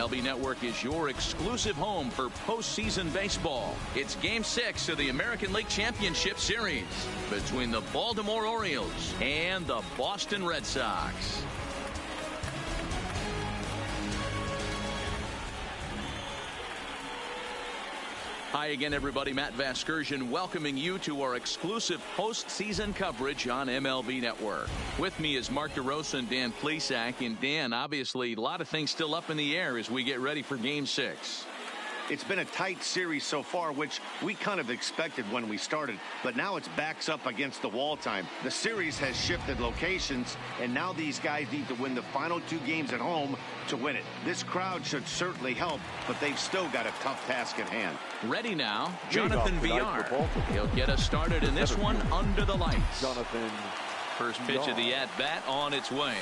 MLB Network is your exclusive home for postseason baseball. It's Game 6 of the American League Championship Series between the Baltimore Orioles and the Boston Red Sox. Hi again, everybody. Matt Vasgersian welcoming you to our exclusive postseason coverage on MLB Network. With me is Mark DeRosa and Dan Plesac. And Dan, obviously, a lot of things still up in the air as we get ready for Game 6. It's been a tight series so far, which we kind of expected when we started, but now it's backs up against the wall time. The series has shifted locations, and now these guys need to win the final 2 games at home to win it. This crowd should certainly help, but they've still got a tough task at hand. Ready now, Jonathan Villar. He'll get us started in this one under the lights. Jonathan. First pitch of the at-bat on its way.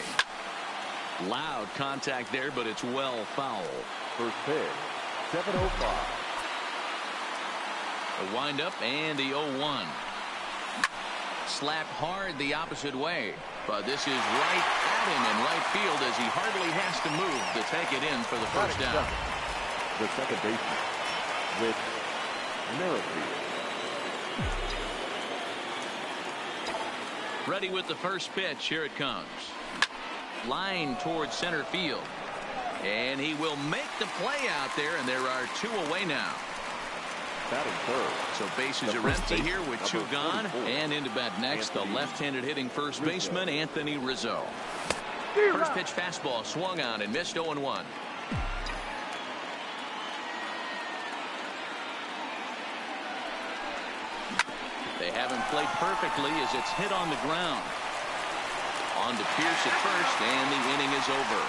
Loud contact there, but it's well foul. First pitch. 7:05. The windup and the 0-1. Slapped hard the opposite way, but this is right at him in right field as he hardly has to move to take it in for the first down. The second baseman with Merrifield. Ready with the first pitch. Here it comes. Line towards center field. And he will make the play out there, and there are 2 away now. Batting third. So bases are empty here with 2 gone. And into bat next, the left-handed hitting first baseman, Anthony Rizzo. First pitch fastball swung on and missed 0-1. They haven't played perfectly as it's hit on the ground. On to Pierce at first, and the inning is over.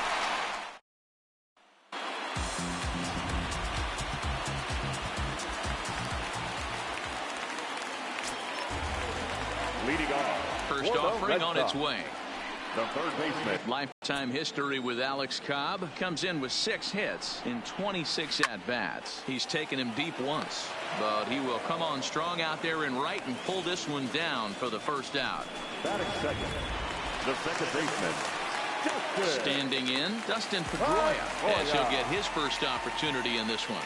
Leading off. First offering on its way. The third baseman. Lifetime history with Alex Cobb. Comes in with 6 hits in 26 at-bats. He's taken him deep once, but he will come on strong out there in right and pull this one down for the first out. Batting second. The second baseman. Standing in, Dustin Pedroia, as he'll get his first opportunity in this one.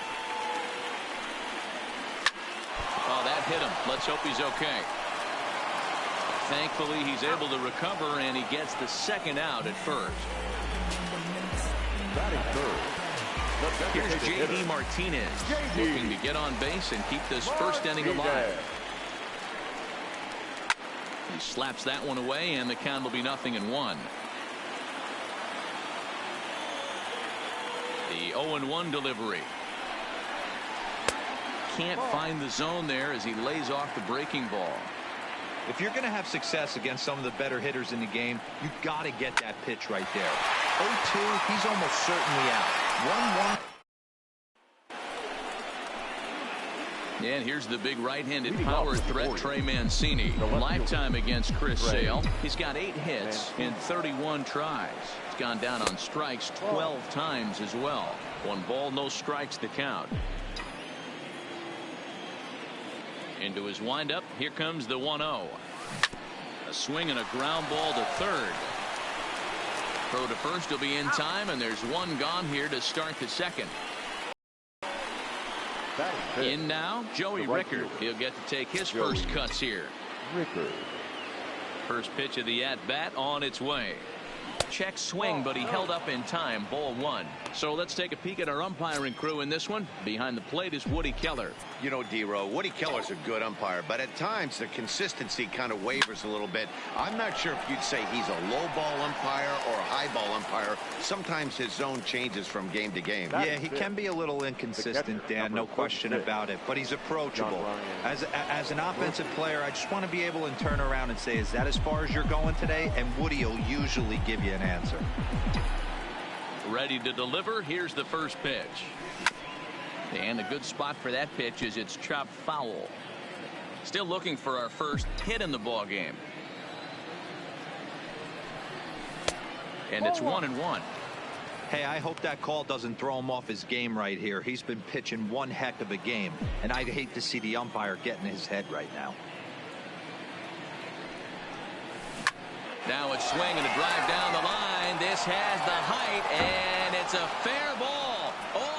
Oh, that hit him. Let's hope he's okay. Thankfully, he's able to recover, and he gets the second out at first. Batting third. Here's J.D. Martinez looking to get on base and keep this first inning alive. He slaps that one away, and the count will be 0-1. The 0-1 delivery. Can't find the zone there as he lays off the breaking ball. If you're going to have success against some of the better hitters in the game, you've got to get that pitch right there. 0-2, he's almost certainly out. 1-1. And here's the big right-handed power threat, Trey Mancini. Lifetime against Chris Sale. He's got 8 hits in 31 tries. He's gone down on strikes 12 times as well. 1 ball, no strikes to count. Into his windup. Here comes the 1-0. A swing and a ground ball to third. Throw to first will be in time, and there's 1 gone here to start the second. In now, Joey Rickard. He'll get to take his first cuts here. Rickard. First pitch of the at-bat on its way. Check swing, but he held up in time. Ball 1. So let's take a peek at our umpiring crew in this one. Behind the plate is Woody Keller. You know, D-Row, Woody Keller's a good umpire, but at times the consistency kind of wavers a little bit. I'm not sure if you'd say he's a low ball umpire or a high ball umpire. Sometimes his zone changes from game to game. Yeah, he can be a little inconsistent, Dan, no question about it, but he's approachable. As an offensive player, I just want to be able to turn around and say, is that as far as you're going today? And Woody will usually give you an answer. Ready to deliver. Here's the first pitch. And a good spot for that pitch is it's chopped foul. Still looking for our first hit in the ball game. And it's 1-1. Hey, I hope that call doesn't throw him off his game right here. He's been pitching one heck of a game, and I'd hate to see the umpire getting his head right now. Now a swing and a drive down the line. This has the height, and it's a fair ball.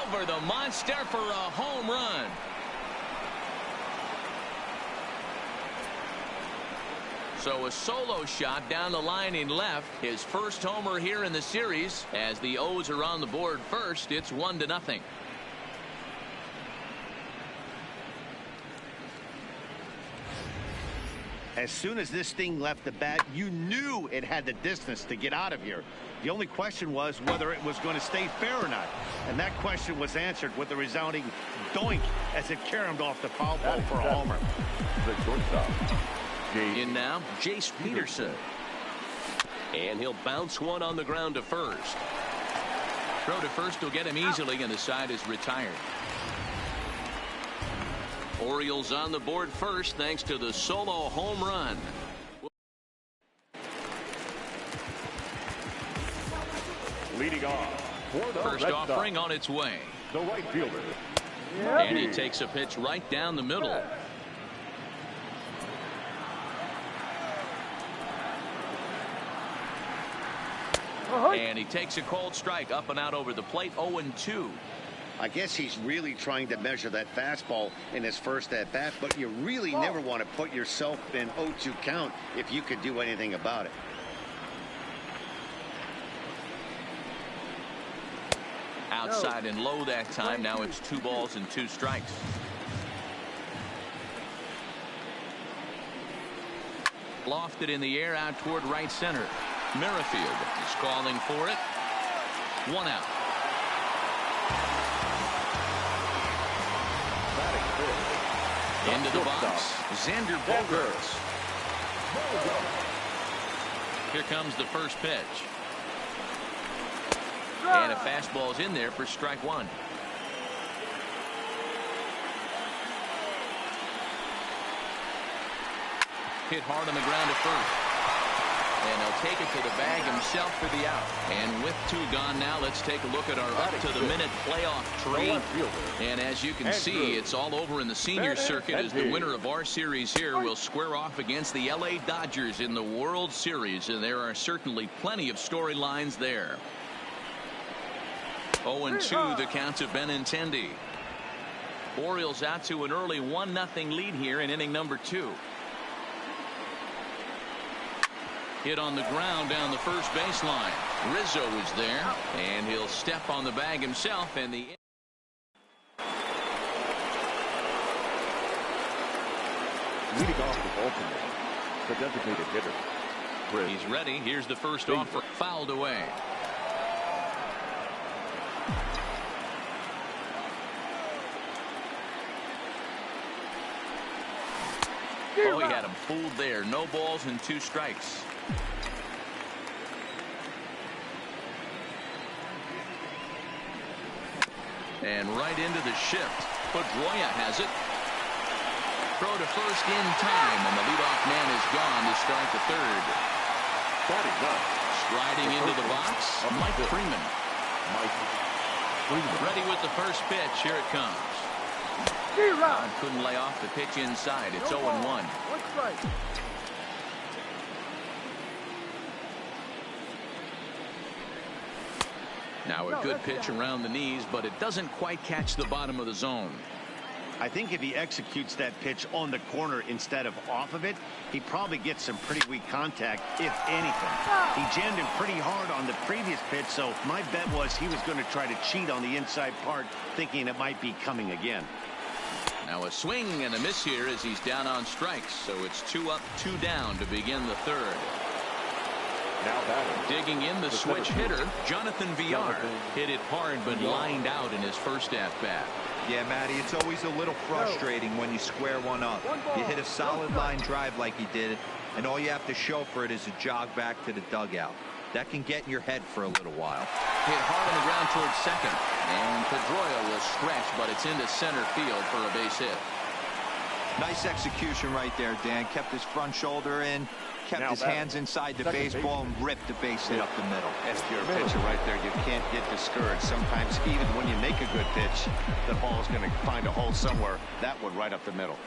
over the monster for a home run. So a solo shot down the line in left. His first homer here in the series. As the O's are on the board first, it's 1-0. As soon as this thing left the bat, you knew it had the distance to get out of here. The only question was whether it was going to stay fair or not. And that question was answered with a resounding doink as it caromed off the foul ball for a homer. The shortstop. In now, Jace Peterson. And he'll bounce one on the ground to first. Throw to first will get him easily, and the side is retired. Orioles on the board first thanks to the solo home run. Leading off for the First Red offering Sox, on its way. the right fielder. And he takes a pitch right down the middle. And he takes a cold strike up and out over the plate. 0-2. I guess he's really trying to measure that fastball in his first at bat, but you really never want to put yourself in 0-2 count if you could do anything about it. Outside and low that time. Now it's 2 balls and 2 strikes. Lofted in the air out toward right center. Merrifield is calling for it. 1 out. Into the box. Xander Bogaerts. Here comes the first pitch. And a fastball's in there for strike 1. Hit hard on the ground at first. And he'll take it to the bag himself for the out. And with 2 gone now, let's take a look at our up-to-the-minute playoff tree. And as you can see, it's all over in the senior circuit as the winner of our series here will square off against the LA Dodgers in the World Series. And there are certainly plenty of storylines there. 0-2 the count to Benintendi. Orioles out to an early 1-0 lead here in inning number 2. Hit on the ground down the first baseline. Rizzo is there, and he'll step on the bag himself. And the Leading off the Baltimore, the designated hitter. He's ready. Here's the first offer. Fouled away. Oh, he had him fooled there. No balls and 2 strikes. And right into the shift. Pedroia has it. Throw to first in time, and the leadoff man is gone to start the third. Striding into the box, Mike Freeman. Ready with the first pitch. Here it comes. Couldn't lay off the pitch inside. It's 0-1. Now a good pitch around the knees, but it doesn't quite catch the bottom of the zone. I think if he executes that pitch on the corner instead of off of it, he probably gets some pretty weak contact, if anything. He jammed him pretty hard on the previous pitch, so my bet was he was going to try to cheat on the inside part, thinking it might be coming again. Now a swing and a miss here as he's down on strikes, so it's 2 up, 2 down to begin the third. Now batting. Digging in the switch hitter, Jonathan Villar. Hit it hard but lined out in his first at-bat. Yeah, Matty, it's always a little frustrating when you square one up. You hit a solid line drive like he did, and all you have to show for it is a jog back to the dugout. That can get in your head for a little while. Hit hard on the ground towards second. And Pedroia will stretch, but it's into center field for a base hit. Nice execution right there, Dan. Kept his front shoulder in, kept his hands inside the baseball, and ripped the base hit up the middle. If you're a pitcher right there, you can't get discouraged. Sometimes even when you make a good pitch, the ball is going to find a hole somewhere. That one right up the middle.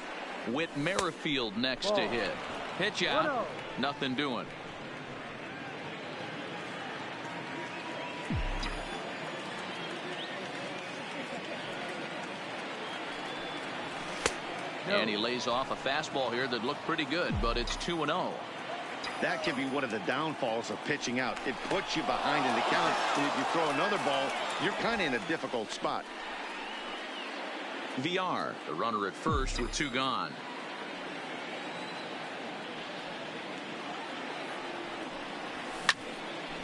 With Merrifield next to hit. Pitch out. Nothing doing. And he lays off a fastball here that looked pretty good, but it's 2-0. That can be one of the downfalls of pitching out. It puts you behind in the count, and if you throw another ball, you're kind of in a difficult spot. VR, the runner at first with 2 gone.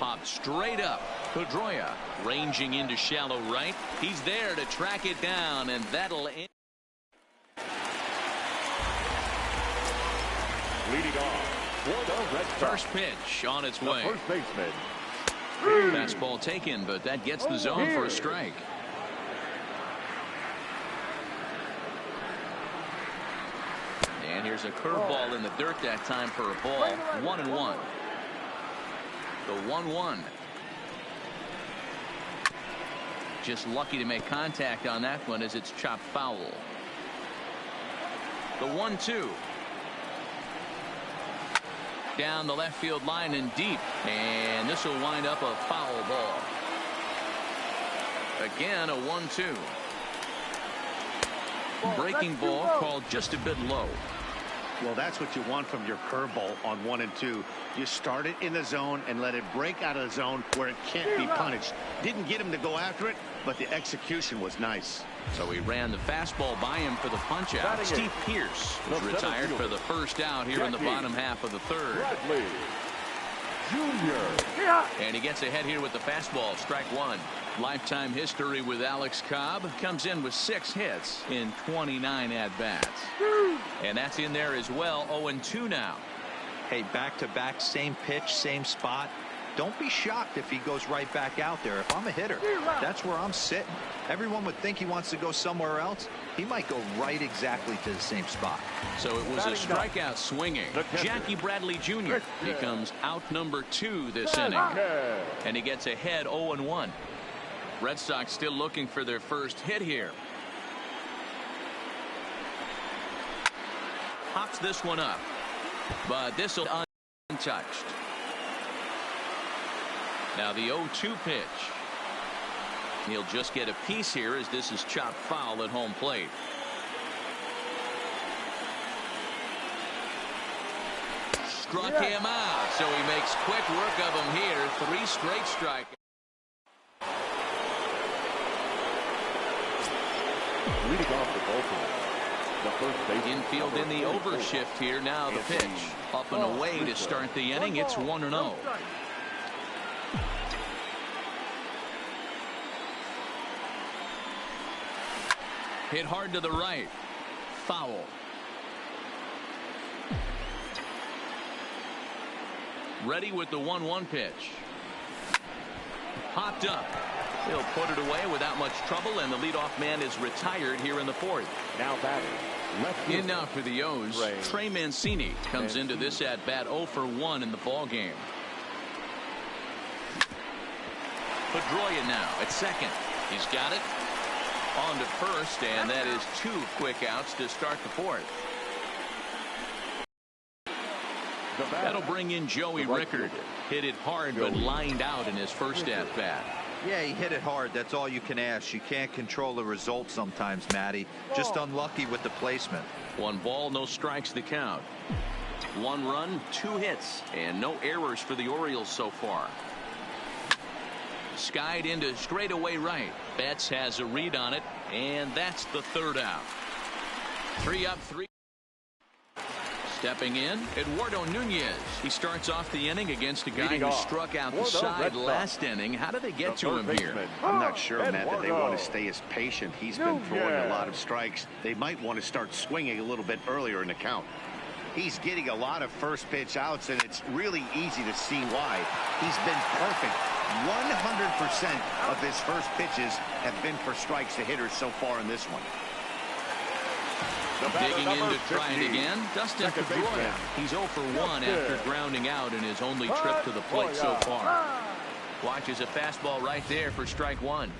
Popped straight up. Pedroia ranging into shallow right. He's there to track it down, and that'll end. Leading off for the Red Sox. First pitch on its The way. first baseman. Fastball taken, but that gets the zone for a strike. And here's a curveball in the dirt that time for a ball. 1-1. The 1-1. Just lucky to make contact on that one as it's chopped foul. The 1-2. Down the left field line and deep. And this will wind up a foul ball. Again, a 1-2. Breaking ball called just a bit low. Well, that's what you want from your curveball on 1 and 2. You start it in the zone and let it break out of the zone where it can't be punished. Didn't get him to go after it, but the execution was nice. So he ran the fastball by him for the punch out. Steve Pierce was retired for the first out here in the bottom half of the third. Bradley Jr. And he gets ahead here with the fastball. Strike 1. Lifetime history with Alex Cobb. Comes in with 6 hits in 29 at-bats. And that's in there as well. 0-2 now. Hey, back-to-back, same pitch, same spot. Don't be shocked if he goes right back out there. If I'm a hitter, that's where I'm sitting. Everyone would think he wants to go somewhere else. He might go right exactly to the same spot. So it was a strikeout swinging. Jackie Bradley Jr. becomes out number 2 this inning. And he gets ahead 0-1. Red Sox still looking for their first hit here. Hops this one up. But this will untouched. Now the 0-2 pitch. He'll just get a piece here as this is chopped foul at home plate. Struck him out, so he makes quick work of him here. 3 straight strikes. Leading off the bullpen. The first baseman. Infield in the overshift here. Now the pitch. Up and away to start the inning. It's 1-0. Hit hard to the right. Foul. Ready with the 1-1 pitch. Popped up. He'll put it away without much trouble, and the leadoff man is retired here in the 4th. Now batting. Left In now for the O's, Trey Mancini comes into this at bat 0 for 1 in the ball game. Pedroia now at second. He's got it. On to first, and that is 2 quick outs to start the 4th. That'll bring in Joey Rickard. Hit it hard, but lined out in his first at bat. Yeah, he hit it hard. That's all you can ask. You can't control the result sometimes, Matty. Just unlucky with the placement. 1 ball, no strikes to count. 1 run, 2 hits, and no errors for the Orioles so far. Skied into straightaway right. Betts has a read on it, and that's the 3rd out. 3 up, 3. Stepping in, Eduardo Nunez. He starts off the inning against a guy who struck out the side last inning. How do they get to him here? I'm not sure, Matt, that they want to stay as patient. He's been throwing a lot of strikes. They might want to start swinging a little bit earlier in the count. He's getting a lot of first pitch outs, and it's really easy to see why. He's been perfect. 100% of his first pitches have been for strikes to hitters so far in this one. Digging in to try it again, Dustin Pedroia. He's 0 for 1 after grounding out in his only trip to the plate so far. Watches a fastball right there for strike 1.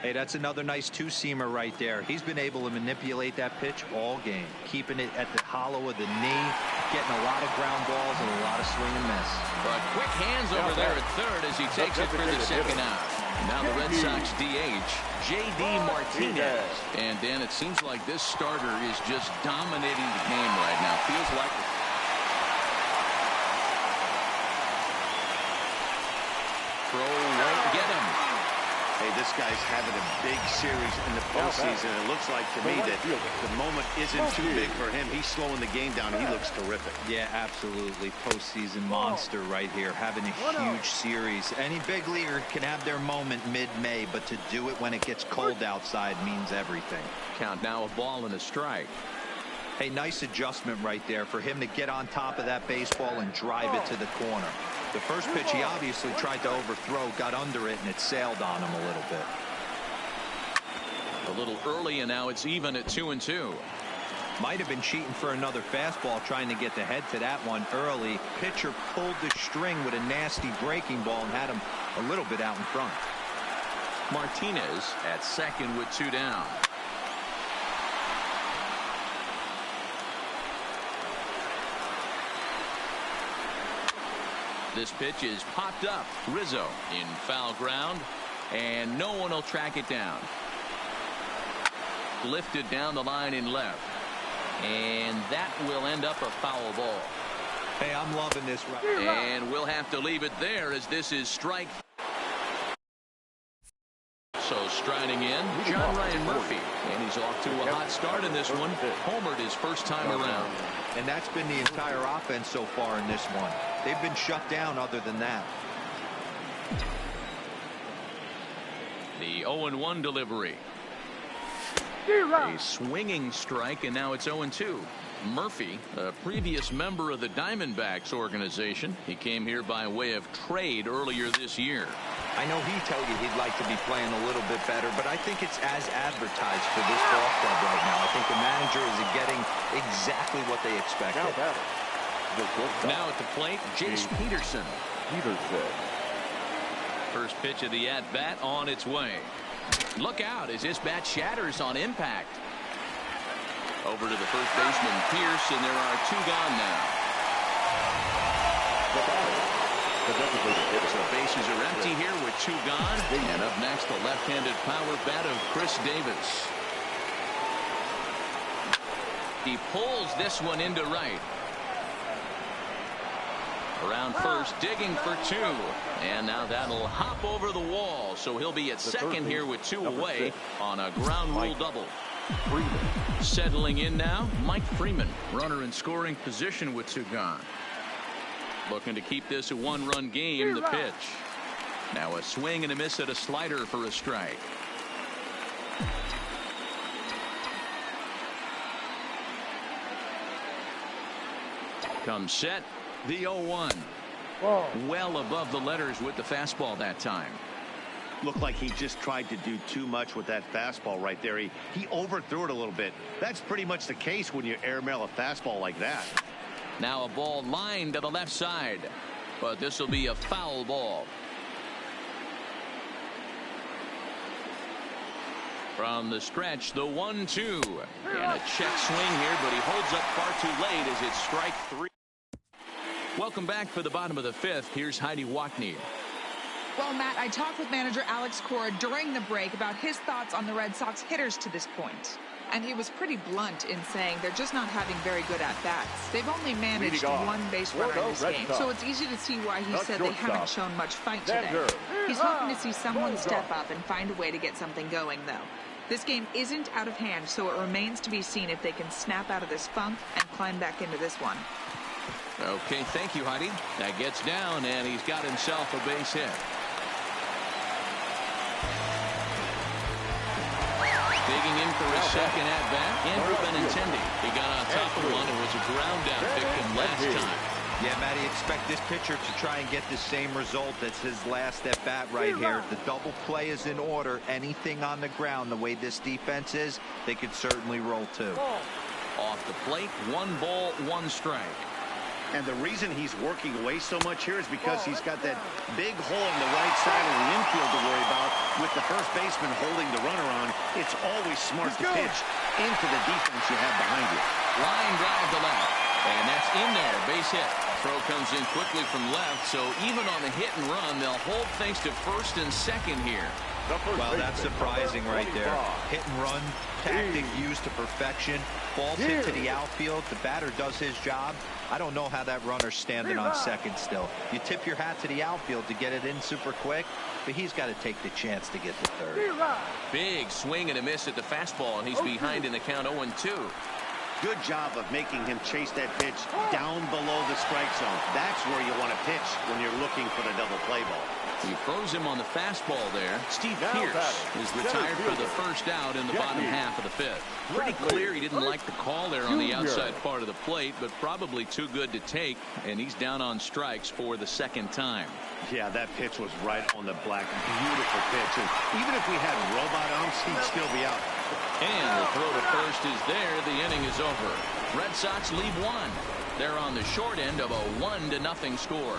Hey, that's another nice 2-seamer right there. He's been able to manipulate that pitch all game, keeping it at the hollow of the knee, getting a lot of ground balls and a lot of swing and miss. But quick hands over there at third as he takes it for the 2nd out. Now the Red Sox DH, J.D. Martinez. And Dan, it seems like this starter is just dominating the game right now. Feels like it. Throw won't get him. Hey, this guy's having a big series in the postseason. It looks like to me that the moment isn't too big for him. He's slowing the game down. He looks terrific. Yeah, absolutely. Postseason monster right here, having a huge series. Any big leaguer can have their moment mid-May, but to do it when it gets cold outside means everything. Count now, a ball and a strike. Hey, nice adjustment right there for him to get on top of that baseball and drive it to the corner. The first pitch he obviously tried to overthrow, got under it, and it sailed on him a little bit. A little early, and now it's even at 2-2. Might have been cheating for another fastball, trying to get the head to that one early. Pitcher pulled the string with a nasty breaking ball and had him a little bit out in front. Martinez at second with 2 down. This pitch is popped up. Rizzo in foul ground, and no one will track it down. Lifted down the line in left, and that will end up a foul ball. Hey, I'm loving this right. And we'll have to leave it there as this is strike. So striding in, John Ryan Murphy, and he's off to a hot start in this one. Homered his first time around. And that's been the entire offense so far in this one. They've been shut down other than that. The 0-1 delivery. A swinging strike, and now it's 0-2. Murphy, a previous member of the Diamondbacks organization. He came here by way of trade earlier this year. I know he told you he'd like to be playing a little bit better, but I think it's as advertised for this ball club right now. I think the manager is getting exactly what they expected. Now at the plate, Jace Peterson. First pitch of the at-bat on its way. Look out as this bat shatters on impact. Over to the first baseman, Pierce, and there are 2 gone now. So bases are empty here with 2 gone. And up next, the left-handed power bat of Chris Davis. He pulls this one into right. Around first, digging for 2. And now that'll hop over the wall. So he'll be at second here with 2 away on a ground rule double. Settling in now, Mike Freeman. Runner in scoring position with 2 gone. Looking to keep this a 1-run game. The pitch. Now a swing and a miss at a slider for a strike. Comes set. The 0-1. Well above the letters with the fastball that time. Looked like he just tried to do too much with that fastball right there. He overthrew it a little bit. That's pretty much the case when you airmail a fastball like that. Now a ball lined to the left side, but this will be a foul ball. From the stretch, the 1-2. And a check swing here, but he holds up far too late as it's strike 3. Welcome back for the bottom of the 5th. Here's Heidi Watney. Well, Matt, I talked with manager Alex Cora during the break about his thoughts on the Red Sox hitters to this point. And he was pretty blunt in saying they're just not having very good at-bats. They've only managed 1 base runner in this game, so it's easy to see why he said they haven't shown much fight today. He's hoping to see someone step up and find a way to get something going, though. This game isn't out of hand, so it remains to be seen if they can snap out of this funk and climb back into this one. Okay, thank you, Heidi. That gets down, and he's got himself a base hit. Digging in for his second at-bat, Andrew Benintendi. He got on top of one and was a ground-down victim last time. Yeah, Matty, expect this pitcher to try and get the same result as his last at-bat right here. The double play is in order. Anything on the ground, the way this defense is, they could certainly roll too. Off the plate, 1 ball, 1 strike. And the reason he's working away so much here is because he's got that big hole in the right side of the infield to worry about. With the first baseman holding the runner on, it's always smart to pitch into the defense you have behind you. Line drive to left. And that's in there. Base hit. Throw comes in quickly from left, so even on the hit and run, they'll hold things to first and second here. Well, that's surprising right there. Hit and run tactic used to perfection. Ball's hit to the outfield. The batter does his job. I don't know how that runner's standing on second still. You tip your hat to the outfield to get it in super quick, but he's got to take the chance to get to third. Big swing and a miss at the fastball, and he's behind in the count 0-2. Good job of making him chase that pitch down below the strike zone. That's where you want to pitch when you're looking for the double play ball. He throws him on the fastball there. Steve Pierce is retired for the first out in the bottom half of the fifth. Pretty clear he didn't like the call there on the outside part of the plate, but probably too good to take, and he's down on strikes for the second time. Yeah, that pitch was right on the black. Beautiful pitch. And even if we had robot arms, he'd still be out. And the throw to first is there. The inning is over. Red Sox lead one. They're on the short end of a 1-0 score.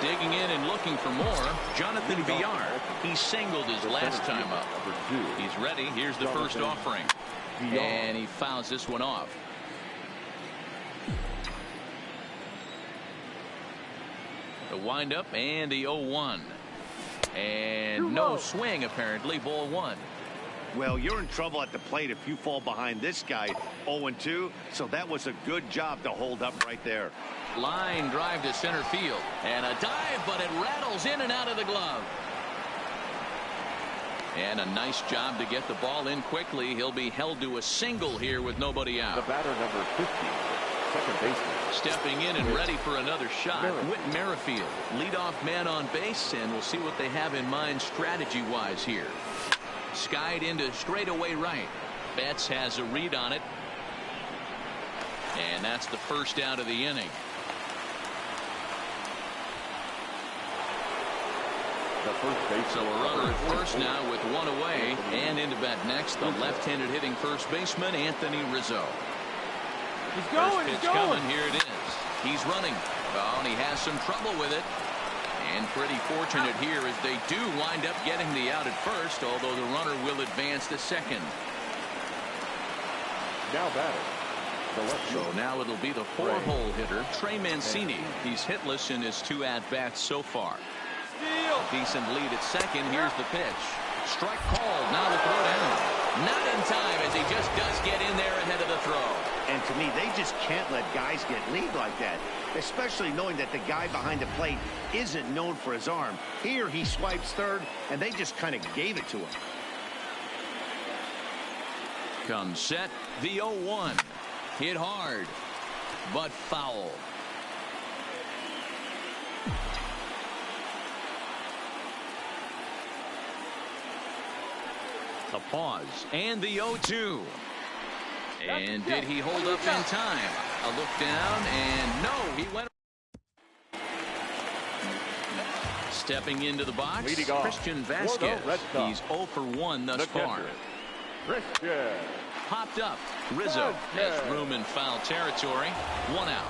Digging in and looking for more, Jonathan Villar. He singled his last time up. He's ready. Here's the first offering. And he fouls this one off. The windup and the 0-1. And no swing, apparently. Ball one. Well, you're in trouble at the plate if you fall behind this guy 0-2. So that was a good job to hold up right there. Line drive to center field. And a dive, but it rattles in and out of the glove. And a nice job to get the ball in quickly. He'll be held to a single here with nobody out. The batter, number 50, second baseman. Stepping in and ready for another shot, Whit Merrifield, leadoff man on base, and we'll see what they have in mind strategy-wise here. Skied into straightaway right. Betts has a read on it. And that's the first out of the inning. So a runner at first now with one away, and into bat next, the left-handed hitting first baseman, Anthony Rizzo. He's going, first pitch coming, here it is. He's running. Oh, and he has some trouble with it. And pretty fortunate here as they do wind up getting the out at first, although the runner will advance to second. Now batting. So now it'll be the four-hole hitter, Trey Mancini. He's hitless in his 2 at-bats so far. A decent lead at second. Here's the pitch. Strike called. Now the throw down. Not in time as he just does get in there ahead of the throw. And to me, they just can't let guys get lead like that, especially knowing that the guy behind the plate isn't known for his arm. Here he swipes third, and they just kind of gave it to him. Comes set. The 0-1. Hit hard, but foul. A pause, and the 0-2. And did he hold up in time? A look down, and no, he went. Stepping into the box, Christian Vasquez. He's 0 for 1 thus far. Popped up. Rizzo has room in foul territory. 1 out.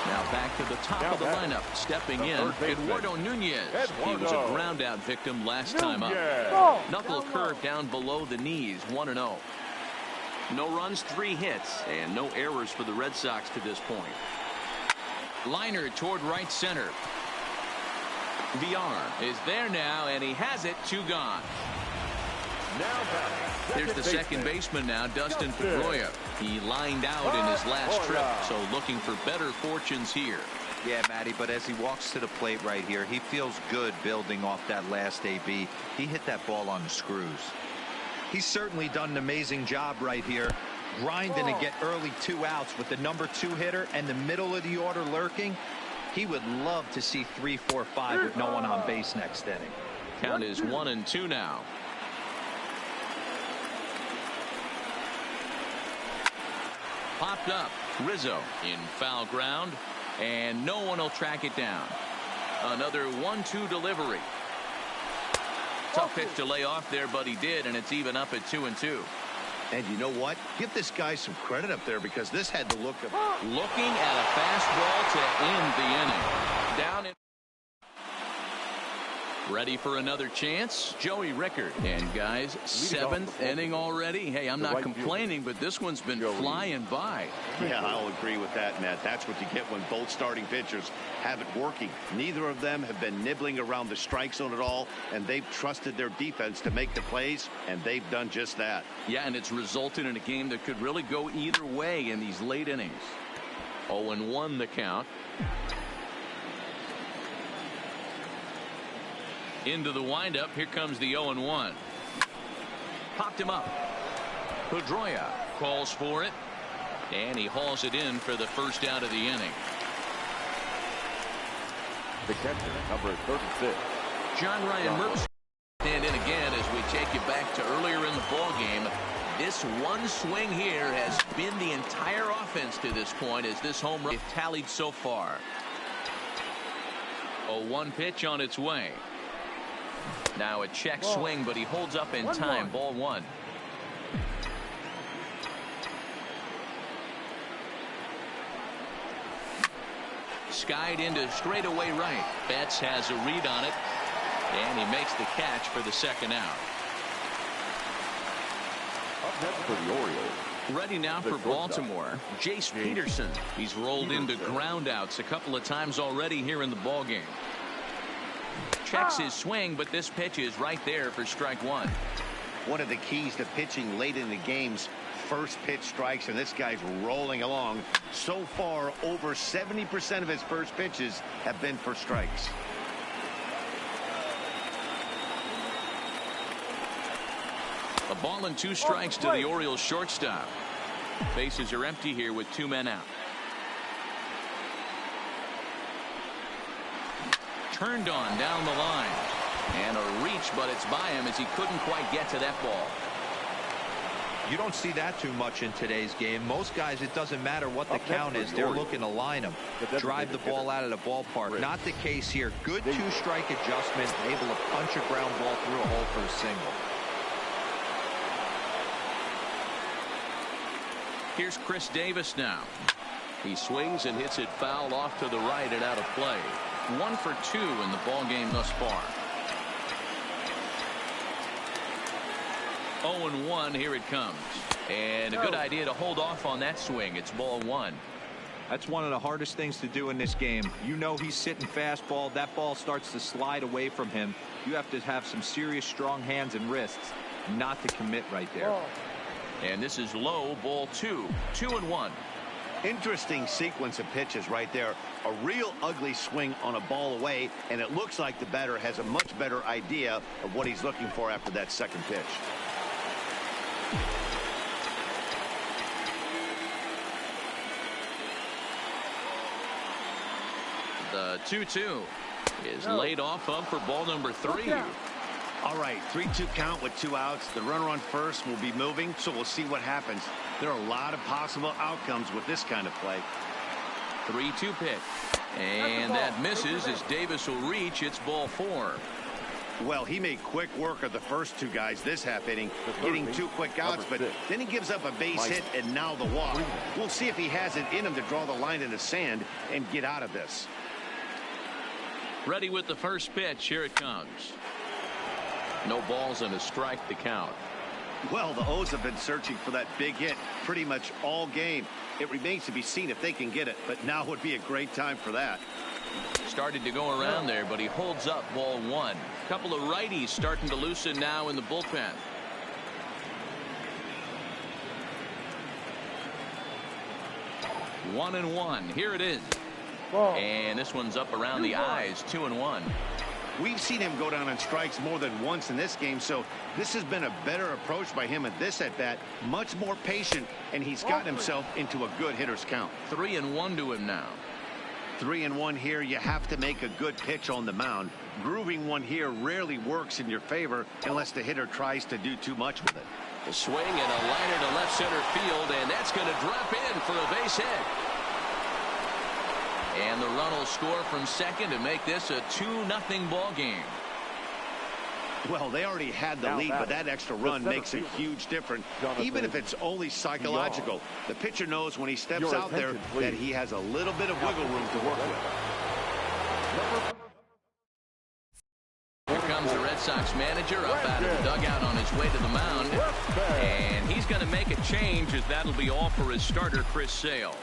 Now back to the top of the lineup. Stepping in, Eduardo Nunez. He was a ground out victim last time up. Knuckle curve down below the knees. 1-0. No runs, 3 hits, and no errors for the Red Sox to this point. Liner toward right center. Villar is there now, and he has it. 2 gone. There's the second baseman now, Dustin Pedroia. He lined out in his last trip, so looking for better fortunes here. Yeah, Matty, but as he walks to the plate right here, he feels good building off that last AB. He hit that ball on the screws. He's certainly done an amazing job right here, grinding to get early 2 outs with the number 2 hitter and the middle of the order lurking. He would love to see 3, 4, 5 with no one on base next inning. Count is 1-2 now. Popped up. Rizzo in foul ground, and no one will track it down. Another 1-2 delivery. Tough pitch to lay off there, but he did, and it's even up at 2-2. And you know what? Give this guy some credit up there, because this had the look of looking at a fastball to end the inning. Down in. Ready for another chance, Joey Rickard. And guys, 7th inning already. Hey, I'm not complaining, but this one's been flying by. Yeah, I'll agree with that, Matt. That's what you get when both starting pitchers have it working. Neither of them have been nibbling around the strike zone at all, and they've trusted their defense to make the plays, and they've done just that. Yeah, and it's resulted in a game that could really go either way in these late innings. 0-1 the count. Into the windup. Here comes the 0-1. Popped him up. Pedroia calls for it, and he hauls it in for the first out of the inning. The catcher, number 36. John Ryan Mertz stand in again as we take you back to earlier in the ball game. This one swing here has been the entire offense to this point as this home run tallied so far. A 1 pitch on its way. Now a check swing, but he holds up in time. Ball 1. Skied into straightaway right. Betts has a read on it, and he makes the catch for the second out. Up next for the Orioles. Ready now for Baltimore, Jace Peterson. He's rolled into groundouts a couple of times already here in the ball game. Checks his swing, but this pitch is right there for strike 1. One of the keys to pitching late in the game's first pitch strikes, and this guy's rolling along. So far, over 70% of his first pitches have been for strikes. A ball and 2 strikes to the Orioles shortstop. Bases are empty here with 2 men out. Turned on down the line, and a reach, but it's by him as he couldn't quite get to that ball. You don't see that too much in today's game. Most guys, it doesn't matter what the count is, they're looking to line them, drive the ball out of the ballpark. Not the case here. Good 2-strike adjustment, able to punch a ground ball through a hole for a single. Here's Chris Davis now. He swings and hits it foul off to the right and out of play. 1 for 2 in the ball game thus far. 0-1. Here it comes, and a good idea to hold off on that swing. It's ball 1. That's one of the hardest things to do in this game. You know he's sitting fastball. That ball starts to slide away from him. You have to have some serious strong hands and wrists not to commit right there. And this is low, ball 2. 2-1. Interesting sequence of pitches right there. A real ugly swing on a ball away, and it looks like the batter has a much better idea of what he's looking for after that second pitch. The 2-2 is laid off of for ball number 3. All right, 3-2 count with 2 outs. The runner on first will be moving, so we'll see what happens. There are a lot of possible outcomes with this kind of play. 3-2 pitch, and that misses as Davis will reach. It's ball 4. Well, he made quick work of the first 2 guys this half inning, getting 2 quick outs, but then he gives up a base hit and now the walk. We'll see if he has it in him to draw the line in the sand and get out of this. Ready with the first pitch. Here it comes. No balls and a strike to count. Well, the O's have been searching for that big hit pretty much all game. It remains to be seen if they can get it, but now would be a great time for that. Started to go around there, but he holds up ball 1. A couple of righties starting to loosen now in the bullpen. One and 1. Here it is. And this one's up around the eyes. 2-1. We've seen him go down on strikes more than once in this game, so this has been a better approach by him at this at-bat. Much more patient, and he's gotten himself into a good hitter's count. 3-1 to him now. 3-1 here. You have to make a good pitch on the mound. Grooving one here rarely works in your favor unless the hitter tries to do too much with it. The swing and a liner to left center field, and that's going to drop in for a base hit. And the run will score from second to make this a 2-0 ball game. Well, they already had the lead, but that extra run makes a huge difference, even if it's only psychological. The pitcher knows when he steps out there that he has a little bit of wiggle room to work with. Here comes the Red Sox manager up out of the dugout on his way to the mound. And he's going to make a change, as that'll be all for his starter, Chris Sale.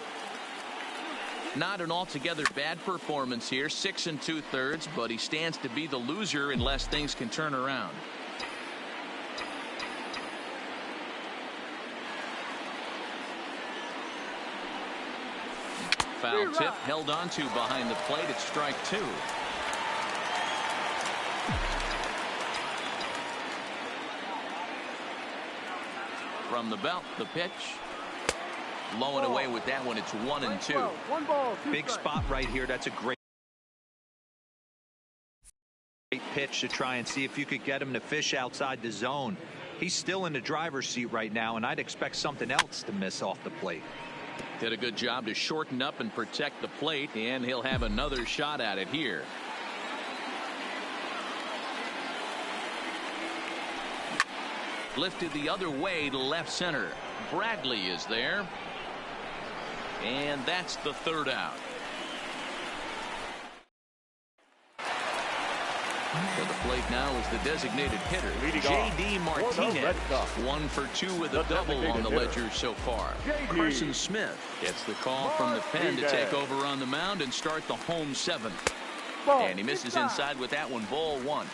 Not an altogether bad performance here, 6 2/3, but he stands to be the loser unless things can turn around. Foul tip held on to behind the plate. It's strike 2. From the belt, the pitch. Low and away with that one. It's 1-2. Big spot right here. That's a great pitch to try and see if you could get him to fish outside the zone. He's still in the driver's seat right now, and I'd expect something else to miss off the plate. Did a good job to shorten up and protect the plate, and he'll have another shot at it here. Lifted the other way to left center. Bradley is there. And that's the 3rd out. For the plate now is the designated hitter, J.D. Martinez. 1 for 2 with a double on the ledger so far. Carson Smith gets the call from the pen to take over on the mound and start the home 7th. And he misses inside with that one. Ball 1.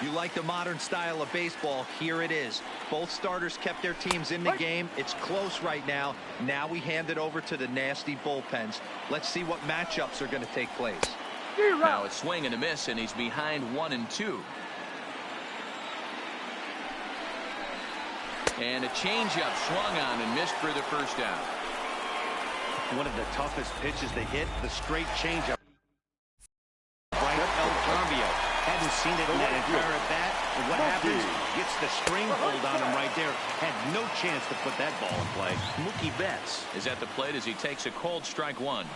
You like the modern style of baseball. Here it is. Both starters kept their teams in the game. It's close right now. Now we hand it over to the nasty bullpens. Let's see what matchups are going to take place. Now a swing and a miss, and he's behind 1-2. And a changeup swung on and missed for the 1st out. One of the toughest pitches they hit, the straight changeup. Right, El Cambio. Hadn't seen it in that entire at bat. And what happens? Gets the string pulled on him right there. Had no chance to put that ball in play. Mookie Betts is at the plate as he takes a cold strike 1.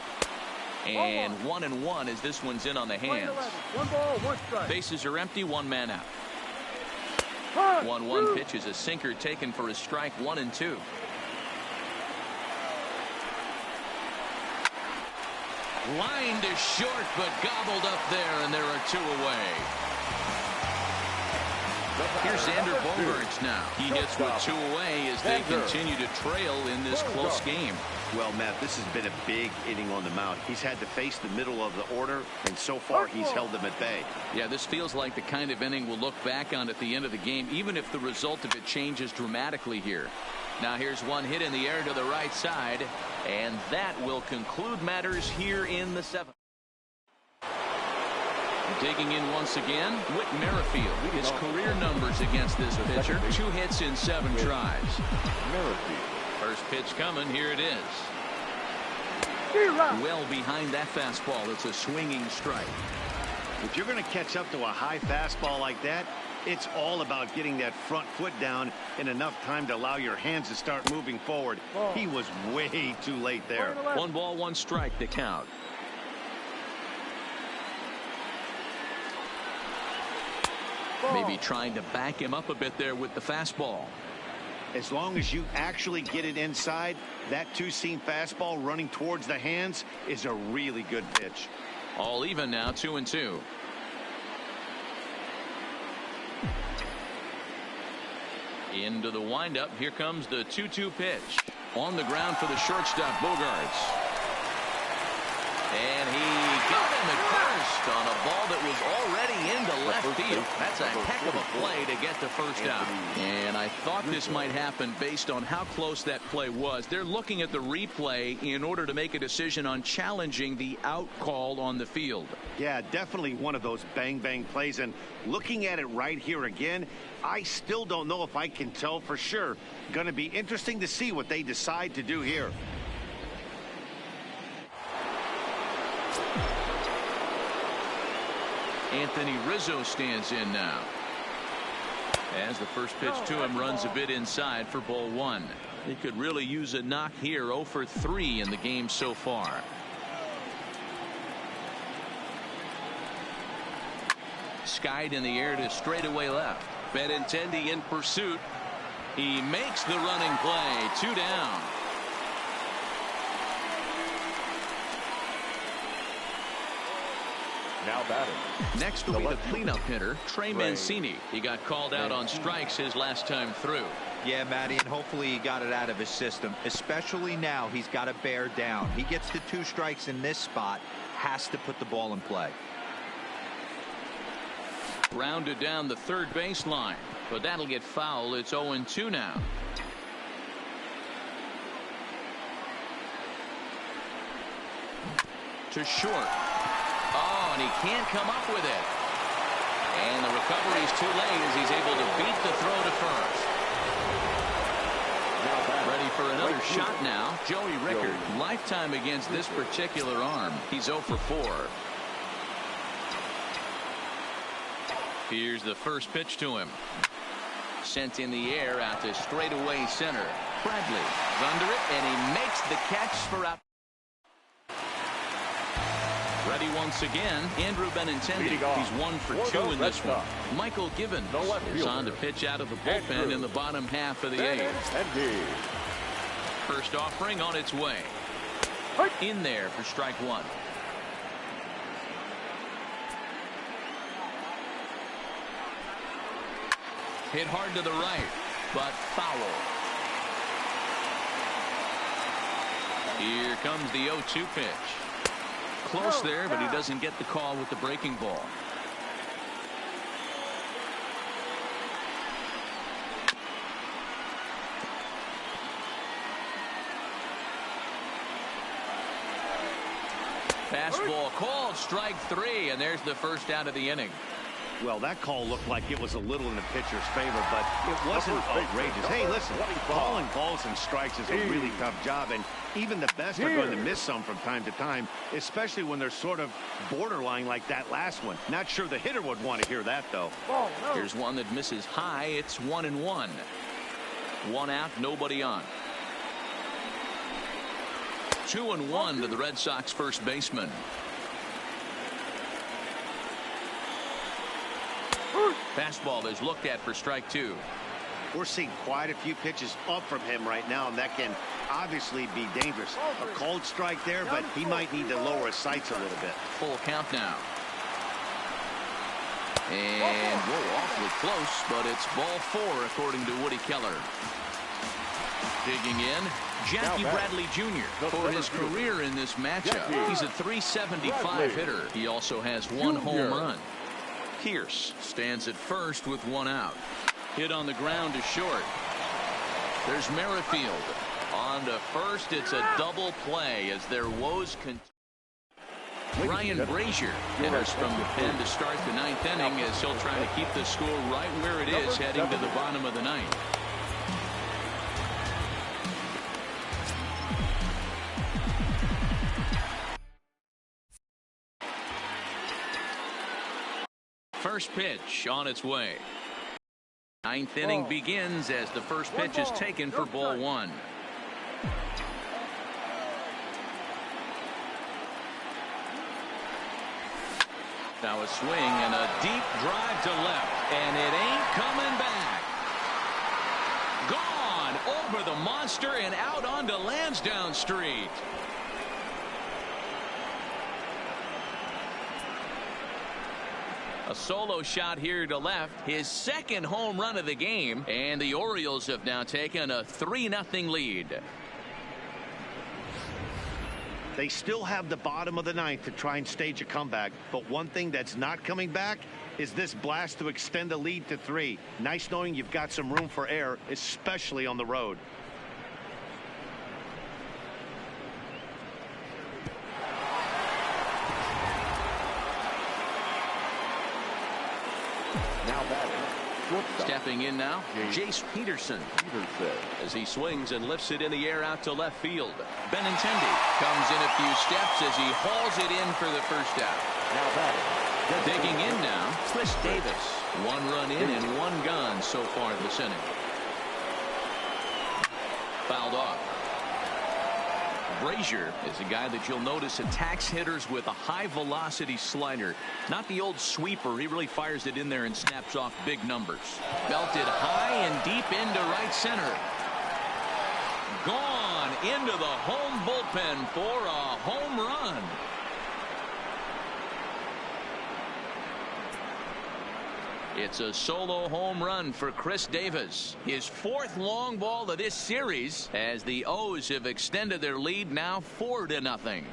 And 1-1 as this one's in on the hands. 1 ball, 1 strike. Bases are empty, 1 man out. 1-1 pitch is a sinker taken for a strike. 1-2. Lined is short, but gobbled up there, and there are 2 away. Here's Xander Bogaerts now. He hits with 2 away as they continue to trail in this close game. Well, Matt, this has been a big inning on the mound. He's had to face the middle of the order, and so far he's held them at bay. Yeah, this feels like the kind of inning we'll look back on at the end of the game, even if the result of it changes dramatically here. Now here's one hit in the air to the right side, and that will conclude matters here in the 7th. Digging in once again, Whit Merrifield. His career numbers against this pitcher, 2 hits in 7 tries. First pitch coming, here it is. Well behind that fastball, it's a swinging strike. If you're going to catch up to a high fastball like that, it's all about getting that front foot down in enough time to allow your hands to start moving forward. He was way too late there. 1 ball, 1 strike to count. Maybe trying to back him up a bit there with the fastball. As long as you actually get it inside, that 2-seam fastball running towards the hands is a really good pitch. All even now, 2-2. Into the windup. Here comes the 2-2 pitch. On the ground for the shortstop, Bogaerts. And he got him at first on a ball that was already into left field. That's a heck of a play to get the first out. And I thought this might happen based on how close that play was. They're looking at the replay in order to make a decision on challenging the out call on the field. Yeah, definitely one of those bang-bang plays. And looking at it right here again, I still don't know if I can tell for sure. Going to be interesting to see what they decide to do here. Anthony Rizzo stands in now. As the first pitch to him runs a bit inside for ball 1. He could really use a knock here. 0 for 3 in the game so far. Skied in the air to straightaway left. Benintendi in pursuit. He makes the running play. 2 down. Now batting. Next will be the cleanup hitter, Trey Mancini. He got called out on strikes his last time through. Yeah, Matty, and hopefully he got it out of his system. Especially now, he's got to bear down. He gets the 2 strikes in this spot, has to put the ball in play. Rounded down the third baseline, but that'll get foul. It's 0-2 now. To short. Oh, and he can't come up with it. And the recovery's too late as he's able to beat the throw to first. Ready for another shot now. Joey Rickard, lifetime against this particular arm. He's 0 for 4. Here's the first pitch to him. Sent in the air out to straightaway center. Bradley is under it, and he makes the catch for out. Ready once again, Andrew Benintendi. He's 1 for 2 in this one. Michael Gibbons is on to pitch out of the bullpen in the bottom half of the 8th. First offering on its way. In there for strike 1. Hit hard to the right, but foul. Here comes the 0-2 pitch. Close there, but he doesn't get the call with the breaking ball. Fastball called, strike 3, and there's the first out of the inning. Well, that call looked like it was a little in the pitcher's favor, but it wasn't outrageous. Hey, listen, calling balls and strikes is a really tough job, and even the best are going to miss some from time to time, especially when they're sort of borderline like that last one. Not sure the hitter would want to hear that, though. Here's one that misses high. It's 1-1. 1 out, nobody on. 2-1 to the Red Sox first baseman. Fastball is looked at for strike 2. We're seeing quite a few pitches up from him right now, and that can obviously be dangerous. A cold strike there, but he might need to lower his sights a little bit. Full count now. And whoa, awfully close, but it's ball 4 according to Woody Keller. Digging in, Jackie Bradley Jr. For his career in this matchup, he's a .375 hitter. He also has 1 home run. Pierce stands at first with 1 out. Hit on the ground to short. There's Merrifield on to first. It's a double play as their woes continue. Ryan Brazier enters from the pen to start the 9th inning as he'll try to keep the score right where it is heading to the bottom of the 9th. First pitch on its way. 9th inning begins as the first pitch is taken for ball 1. Now a swing and a deep drive to left, and it ain't coming back. Gone over the monster and out onto Lansdowne Street. A solo shot here to left, his 2nd home run of the game, and the Orioles have now taken a 3-0 lead. They still have the bottom of the 9th to try and stage a comeback, but one thing that's not coming back is this blast to extend the lead to 3. Nice knowing you've got some room for error, especially on the road. Stepping in now, Jace Peterson. As he swings and lifts it in the air out to left field. Benintendi comes in a few steps as he hauls it in for the first out. Digging in now, Chris Davis. 1 run in and 1 gone so far this inning. Fouled off. Brazier is a guy that you'll notice attacks hitters with a high velocity slider. Not the old sweeper. He really fires it in there and snaps off big numbers. Belted high and deep into right center. Gone into the home bullpen for a home run. It's a solo home run for Chris Davis. His fourth long ball of this series as the O's have extended their lead now 4-0.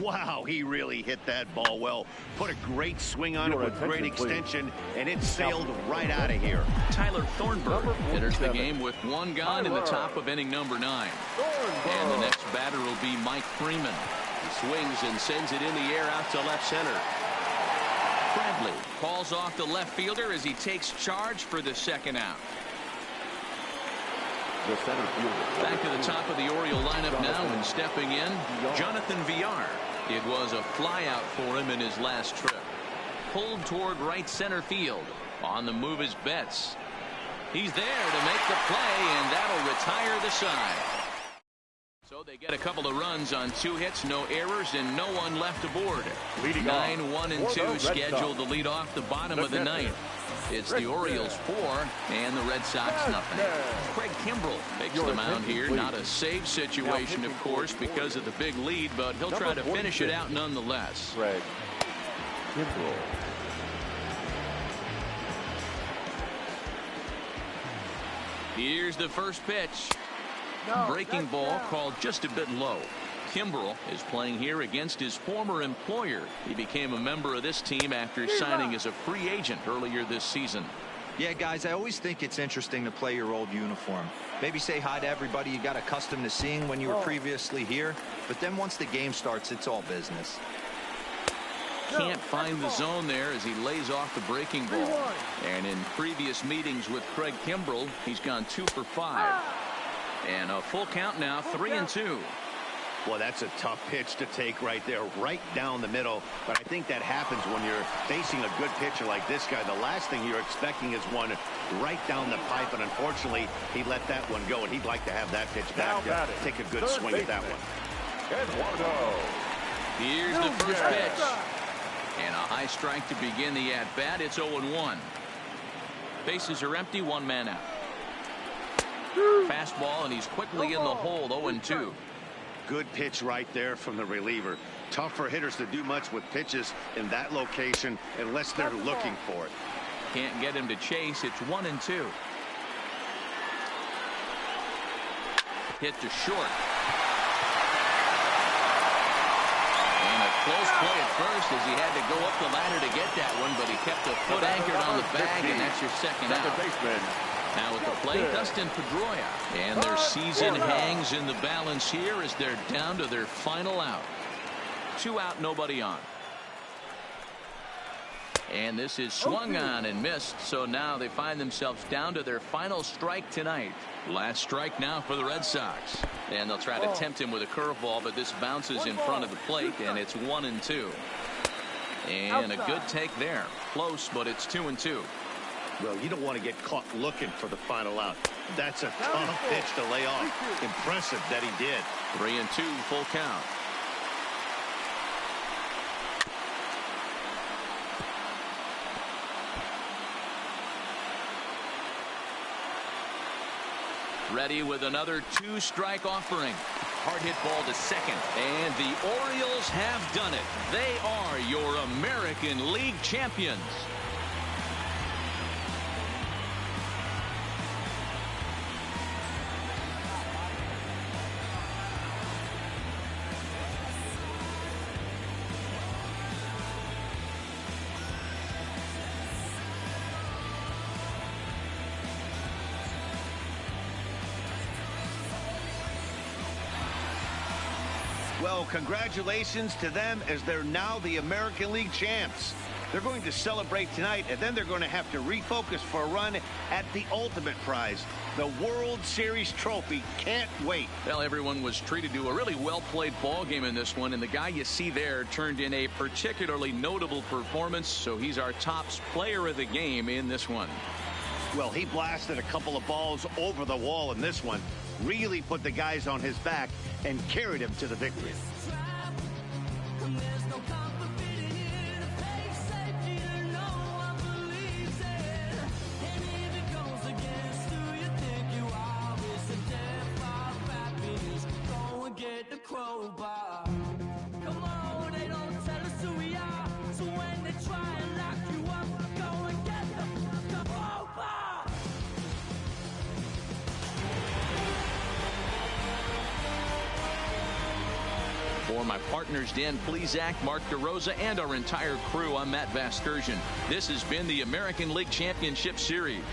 Wow, he really hit that ball well. Put a great swing on it with great extension, and it sailed right out of here. Tyler Thornburg enters the game with one gone in the top of inning number 9. And the next batter will be Mike Freeman. He swings and sends it in the air out to left center. Bradley calls off the left fielder as he takes charge for the second out. The center fielder. Back to the top of the Oriole lineup now, and stepping in, Jonathan Villar. It was a flyout for him in his last trip. Pulled toward right center field. On the move is Betts. He's there to make the play, and that'll retire the side. So they get a couple of runs on 2 hits, no errors, and no one left aboard. 9, 1, and 2 scheduled to lead off the bottom of the 9th. It's the Orioles 4 and the Red Sox nothing. Craig Kimbrell takes the mound here. Not a save situation, of course, because of the big lead, but he'll try to finish it out nonetheless. Craig Kimbrell. Here's the first pitch. Breaking ball called just a bit low. Kimbrell is playing here against his former employer. He became a member of this team after signing as a free agent earlier this season. Yeah, guys, I always think it's interesting to play your old uniform. Maybe say hi to everybody you got accustomed to seeing when you were previously here. But then once the game starts, it's all business. Can't find the zone there as he lays off the breaking ball. And in previous meetings with Craig Kimbrell, he's gone 2 for 5. And a full count now, 3-2. Well, that's a tough pitch to take right there, right down the middle. But I think that happens when you're facing a good pitcher like this guy. The last thing you're expecting is one right down the pipe, and unfortunately, he let that one go, and he'd like to have that pitch back to take a good swing at that one. Eduardo. Here's the first pitch. And a high strike to begin the at-bat. It's 0-1. Bases are empty, 1 man out. Fastball, and he's quickly in the hole, 0-2. Good pitch right there from the reliever. Tough for hitters to do much with pitches in that location unless they're looking for it. Can't get him to chase. It's 1-2. Hit to short. And a close play at first as he had to go up the ladder to get that one, but he kept a foot anchored on the bag, and that's your second out. Now at the plate, Dustin Pedroia. And their season hangs in the balance here as they're down to their final out. 2 out, nobody on. And this is swung on and missed, so now they find themselves down to their final strike tonight. Last strike now for the Red Sox. And they'll try to tempt him with a curveball, but this bounces in front of the plate, and it's 1-2. And a good take there. Close, but it's 2-2. Well, you don't want to get caught looking for the final out. That's a tough pitch to lay off. Impressive that he did. 3-2, full count. Ready with another 2-strike offering. Hard hit ball to second. And the Orioles have done it. They are your American League champions. Well, congratulations to them as they're now the American League champs. They're going to celebrate tonight, and then they're going to have to refocus for a run at the ultimate prize, the World Series trophy. Can't wait. Well, everyone was treated to a really well-played ball game in this one, and the guy you see there turned in a particularly notable performance, so he's our top player of the game in this one. Well, he blasted a couple of balls over the wall in this one, really put the guys on his back and carried him to the victory. Come on, they don't tell For my partners Dan Plesac, Mark DeRosa, and our entire crew, I'm Matt Vasgersian. This has been the American League Championship Series.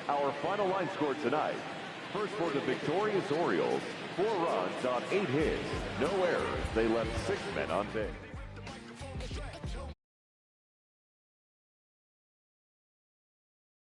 Our final line score tonight. First for the victorious Orioles, 4 runs on 8 hits, no errors. They left 6 men on base.